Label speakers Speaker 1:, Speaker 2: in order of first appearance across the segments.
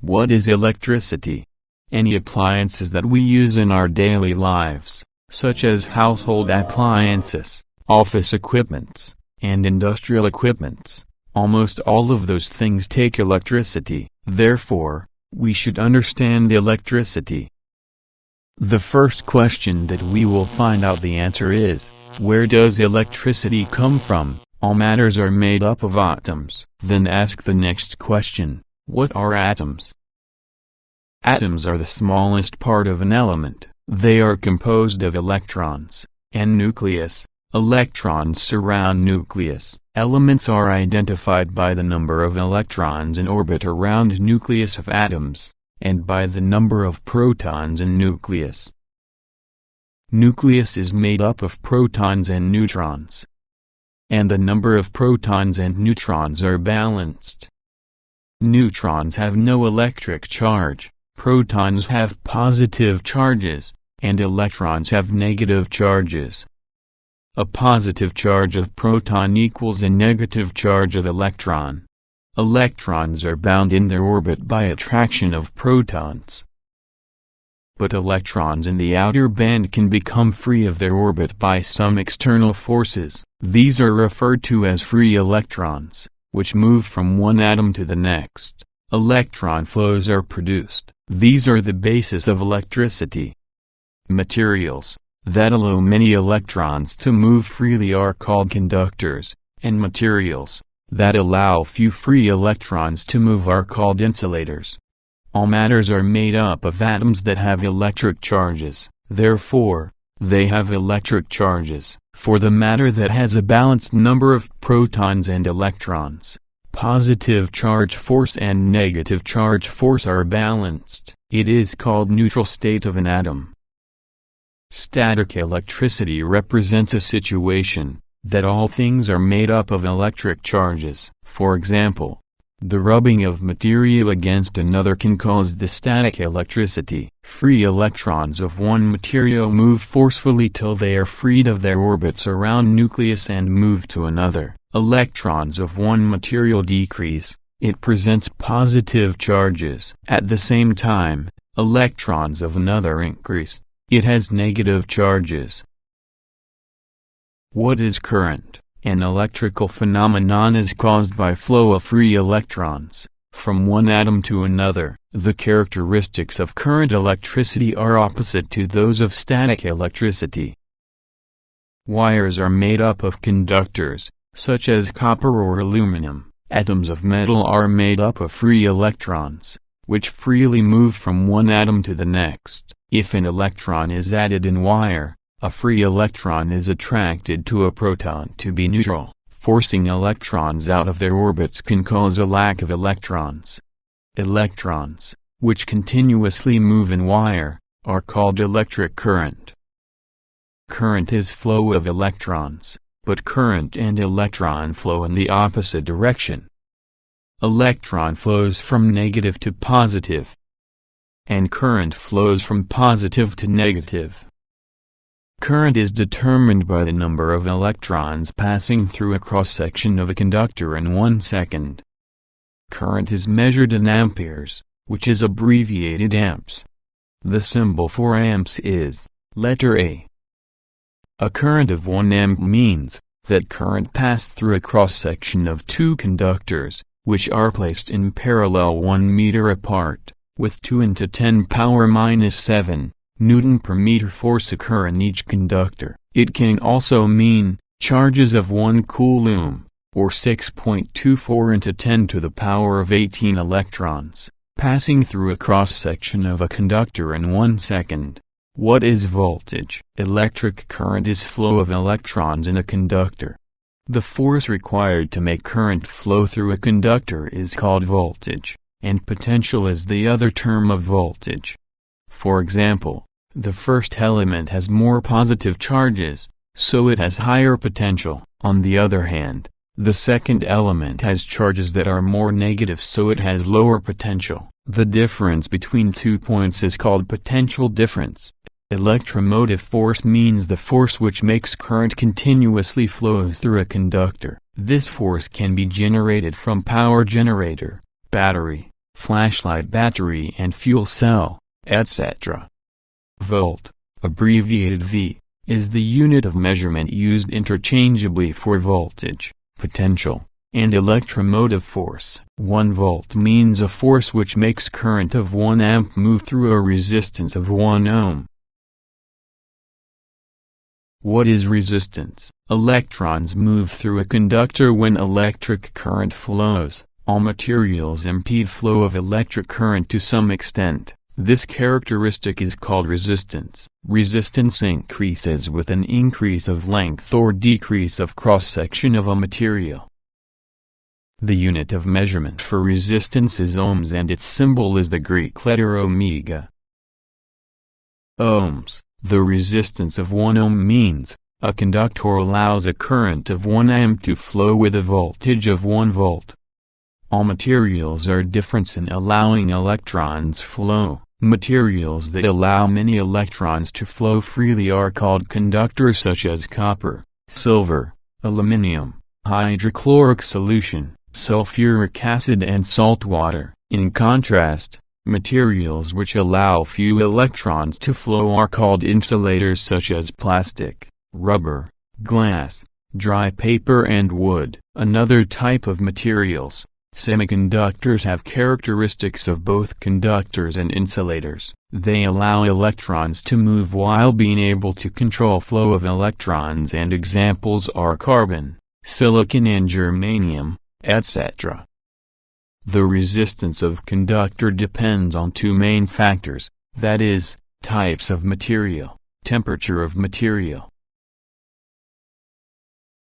Speaker 1: What is electricity? Any appliances that we use in our daily lives, such as household appliances, office equipments, and industrial equipments. Almost all of those things take electricity, therefore, we should understand electricity. The first question that we will find out the answer is, where does electricity come from? All matters are made up of atoms. Then ask the next question, what are atoms? Atoms are the smallest part of an element. They are composed of electrons and nucleus. Electrons surround nucleus. Elements are identified by the number of electrons in orbit around nucleus of atoms, and by the number of protons in nucleus. Nucleus is made up of protons and neutrons, and the number of protons and neutrons are balanced. Neutrons have no electric charge, protons have positive charges, and electrons have negative charges. A positive charge of proton equals a negative charge of electron. Electrons are bound in their orbit by attraction of protons. But electrons in the outer band can become free of their orbit by some external forces. These are referred to as free electrons, which move from one atom to the next. Electron flows are produced. These are the basis of electricity. Materials that allow many electrons to move freely are called conductors, and materials that allow few free electrons to move are called insulators. All matters are made up of atoms that have electric charges, therefore, they have electric charges. For the matter that has a balanced number of protons and electrons, positive charge force and negative charge force are balanced. It is called neutral state of an atom. Static electricity represents a situation that all things are made up of electric charges. For example, the rubbing of material against another can cause the static electricity. Free electrons of one material move forcefully till they are freed of their orbits around nucleus and move to another. Electrons of one material decrease, it presents positive charges. At the same time, electrons of another increase, it has negative charges. What is current? An electrical phenomenon is caused by flow of free electrons from one atom to another. The characteristics of current electricity are opposite to those of static electricity. Wires are made up of conductors, such as copper or aluminum. Atoms of metal are made up of free electrons, which freely move from one atom to the next. If an electron is added in wire, a free electron is attracted to a proton to be neutral. Forcing electrons out of their orbits can cause a lack of electrons. Electrons, which continuously move in wire, are called electric current. Current is flow of electrons, but current and electron flow in the opposite direction. Electron flows from negative to positive, and current flows from positive to negative. Current is determined by the number of electrons passing through a cross-section of a conductor in 1 second. Current is measured in amperes, which is abbreviated amps. The symbol for amps is letter A. A current of 1 amp means that current passed through a cross-section of 2 conductors, which are placed in parallel 1 meter apart, with 2 × 10⁻⁷ Newton per meter force occur in each conductor. It can also mean charges of 1 coulomb, or 6.24 × 10⁻18 electrons, passing through a cross-section of a conductor in 1 second. What is voltage? Electric current is flow of electrons in a conductor. The force required to make current flow through a conductor is called voltage, and potential is the other term of voltage. For example, the first element has more positive charges, so it has higher potential. On the other hand, the second element has charges that are more negative, so it has lower potential. The difference between 2 points is called potential difference. Electromotive force means the force which makes current continuously flows through a conductor. This force can be generated from power generator, battery, flashlight battery and fuel cell, etc. Volt, abbreviated V, is the unit of measurement used interchangeably for voltage, potential, and electromotive force. 1 volt means a force which makes current of 1 amp move through a resistance of 1 ohm. What is resistance? Electrons move through a conductor when electric current flows. All materials impede flow of electric current to some extent. This characteristic is called resistance. Resistance increases with an increase of length or decrease of cross-section of a material. The unit of measurement for resistance is ohms and its symbol is the Greek letter omega. Ohms. The resistance of 1 ohm means, a conductor allows a current of 1 amp to flow with a voltage of 1 volt. All materials are different in allowing electrons flow. Materials that allow many electrons to flow freely are called conductors such as copper, silver, aluminum, hydrochloric solution, sulfuric acid and salt water. In contrast, materials which allow few electrons to flow are called insulators such as plastic, rubber, glass, dry paper and wood. Another type of materials, semiconductors, have characteristics of both conductors and insulators. They allow electrons to move while being able to control flow of electrons, and examples are carbon, silicon and germanium, etc. The resistance of conductor depends on 2 main factors, that is, types of material, temperature of material.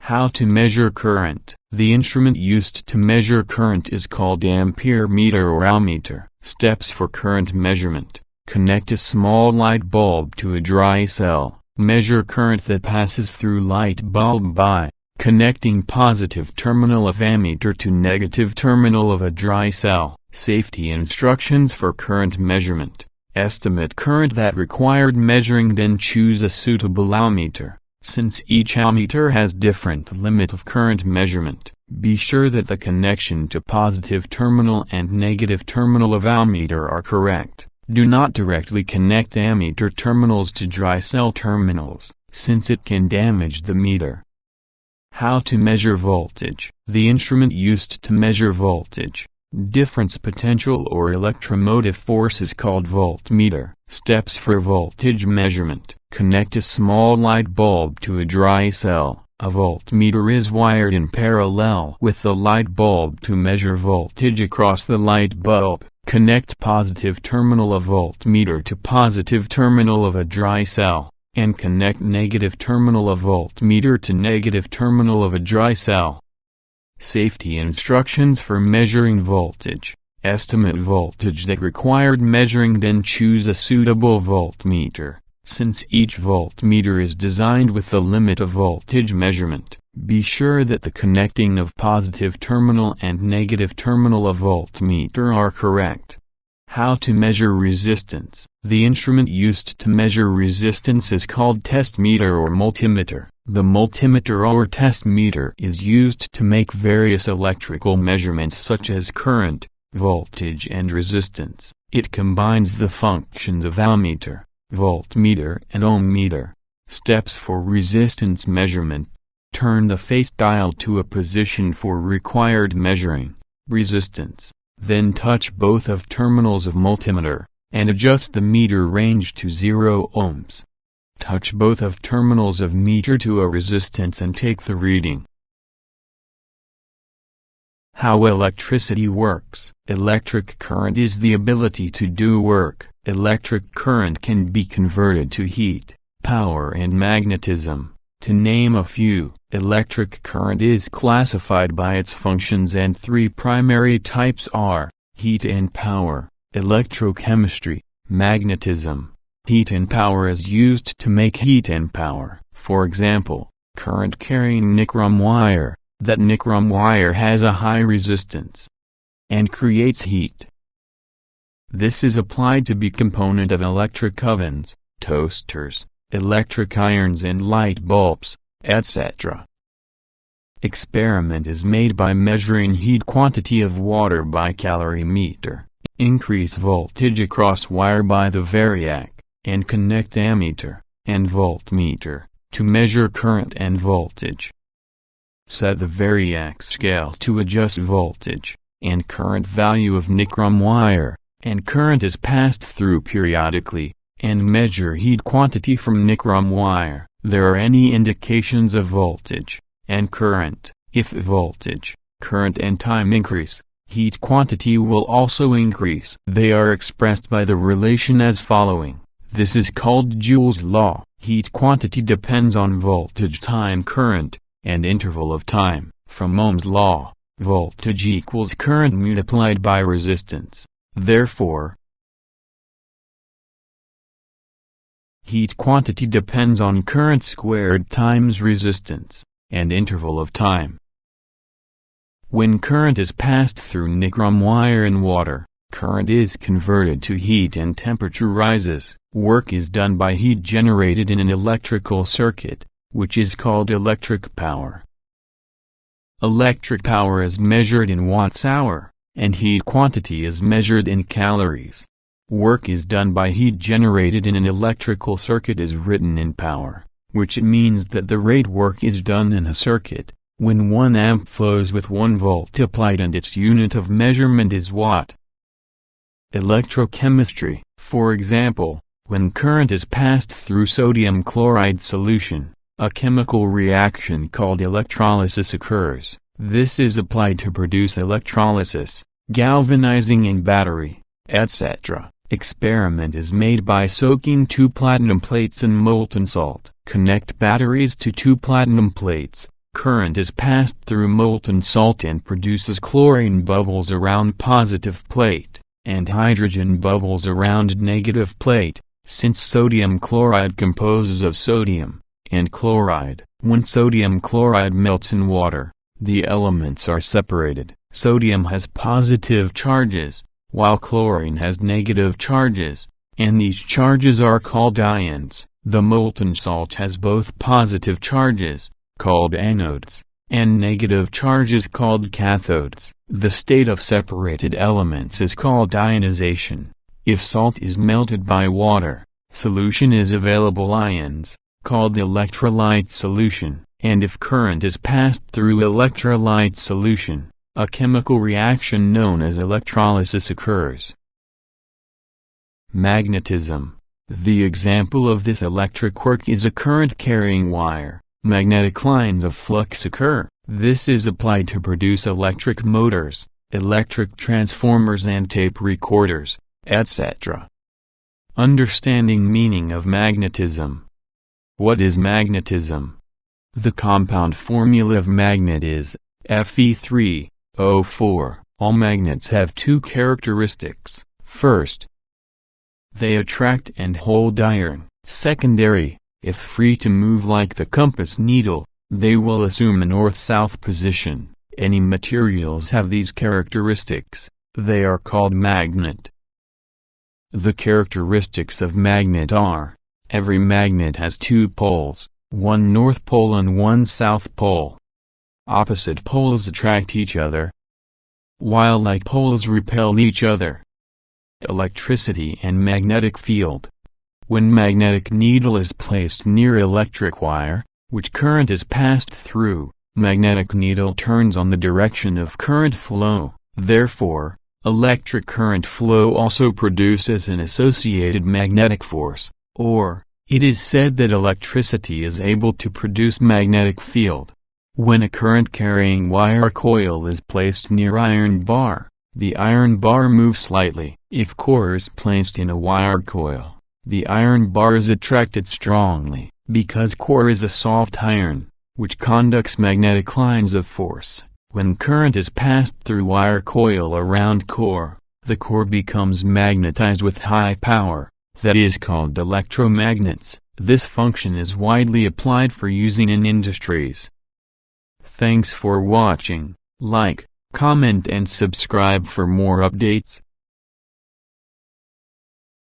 Speaker 1: How to measure current? The instrument used to measure current is called ampere meter or ammeter. Steps for current measurement: connect a small light bulb to a dry cell. Measure current that passes through light bulb by connecting positive terminal of ammeter to negative terminal of a dry cell. Safety instructions for current measurement: estimate current that required measuring, then choose a suitable ammeter. Since each ammeter has different limit of current measurement, be sure that the connection to positive terminal and negative terminal of ammeter are correct. Do not directly connect ammeter terminals to dry cell terminals, since it can damage the meter. How to measure voltage? The instrument used to measure voltage, difference potential or electromotive force is called voltmeter. Steps for voltage measurement: connect a small light bulb to a dry cell. A voltmeter is wired in parallel with the light bulb to measure voltage across the light bulb. Connect positive terminal of voltmeter to positive terminal of a dry cell, and connect negative terminal of voltmeter to negative terminal of a dry cell. Safety instructions for measuring voltage: estimate voltage that required measuring, then choose a suitable voltmeter. Since each voltmeter is designed with the limit of voltage measurement, be sure that the connecting of positive terminal and negative terminal of voltmeter are correct. How to measure resistance? The instrument used to measure resistance is called test meter or multimeter. The multimeter or test meter is used to make various electrical measurements such as current, voltage and resistance. It combines the functions of ammeter, voltmeter and ohm meter. Steps for resistance measurement: turn the face dial to a position for required measuring resistance, then touch both of terminals of multimeter, and adjust the meter range to 0 ohms. Touch both of terminals of meter to a resistance and take the reading. How electricity works. Electric current is the ability to do work. Electric current can be converted to heat, power and magnetism, to name a few. Electric current is classified by its functions, and 3 primary types are heat and power, electrochemistry, magnetism. Heat and power is used to make heat and power. For example, current carrying nichrome wire. That nichrome wire has a high resistance and creates heat. This is applied to be component of electric ovens, toasters, electric irons and light bulbs, etc. Experiment is made by measuring heat quantity of water by calorimeter. Increase voltage across wire by the variac, and connect ammeter and voltmeter to measure current and voltage. Set the variac scale to adjust voltage and current value of nichrome wire, and current is passed through periodically, and measure heat quantity from nichrome wire. There are any indications of voltage and current. If voltage, current and time increase, heat quantity will also increase. They are expressed by the relation as following. This is called Joule's law. Heat quantity depends on voltage, time, current, and interval of time. From Ohm's law, voltage equals current multiplied by resistance. Therefore, heat quantity depends on current squared times resistance, and interval of time. When current is passed through nichrome wire in water, current is converted to heat and temperature rises. Work is done by heat generated in an electrical circuit, which is called electric power. Electric power is measured in watts-hour, and heat quantity is measured in calories. Work is done by heat generated in an electrical circuit is written in power, which means that the rate work is done in a circuit when 1 amp flows with 1 volt applied and its unit of measurement is watt. Electrochemistry. For example, when current is passed through sodium chloride solution, a chemical reaction called electrolysis occurs. This is applied to produce electrolysis, galvanizing in battery, etc. Experiment is made by soaking 2 platinum plates in molten salt. Connect batteries to 2 platinum plates. Current is passed through molten salt and produces chlorine bubbles around positive plate, and hydrogen bubbles around negative plate, since sodium chloride composes of sodium and chloride. When sodium chloride melts in water, the elements are separated. Sodium has positive charges, while chlorine has negative charges, and these charges are called ions. The molten salt has both positive charges, called anodes, and negative charges called cathodes. The state of separated elements is called ionization. If salt is melted by water, solution is available ions, called electrolyte solution, and if current is passed through electrolyte solution, a chemical reaction known as electrolysis occurs. Magnetism. The example of this electric work is a current-carrying wire. Magnetic lines of flux occur. This is applied to produce electric motors, electric transformers and tape recorders, etc. Understanding meaning of magnetism. What is magnetism? The compound formula of magnet is Fe3O4. All magnets have 2 characteristics. First, they attract and hold iron. Secondary, if free to move like the compass needle, they will assume a north-south position. Any materials have these characteristics. They are called magnet. The characteristics of magnet are: every magnet has 2 poles, one north pole and one south pole. Opposite poles attract each other, while like poles repel each other. Electricity and magnetic field. When magnetic needle is placed near electric wire, which current is passed through, magnetic needle turns on the direction of current flow. Therefore, electric current flow also produces an associated magnetic force, or, it is said that electricity is able to produce magnetic field. When a current-carrying wire coil is placed near iron bar, the iron bar moves slightly. If core is placed in a wire coil, the iron bar is attracted strongly, because core is a soft iron, which conducts magnetic lines of force. When current is passed through wire coil around core, the core becomes magnetized with high power, that is called electromagnets. This function is widely applied for using in industries. Thanks for watching. Like, comment and subscribe for more updates.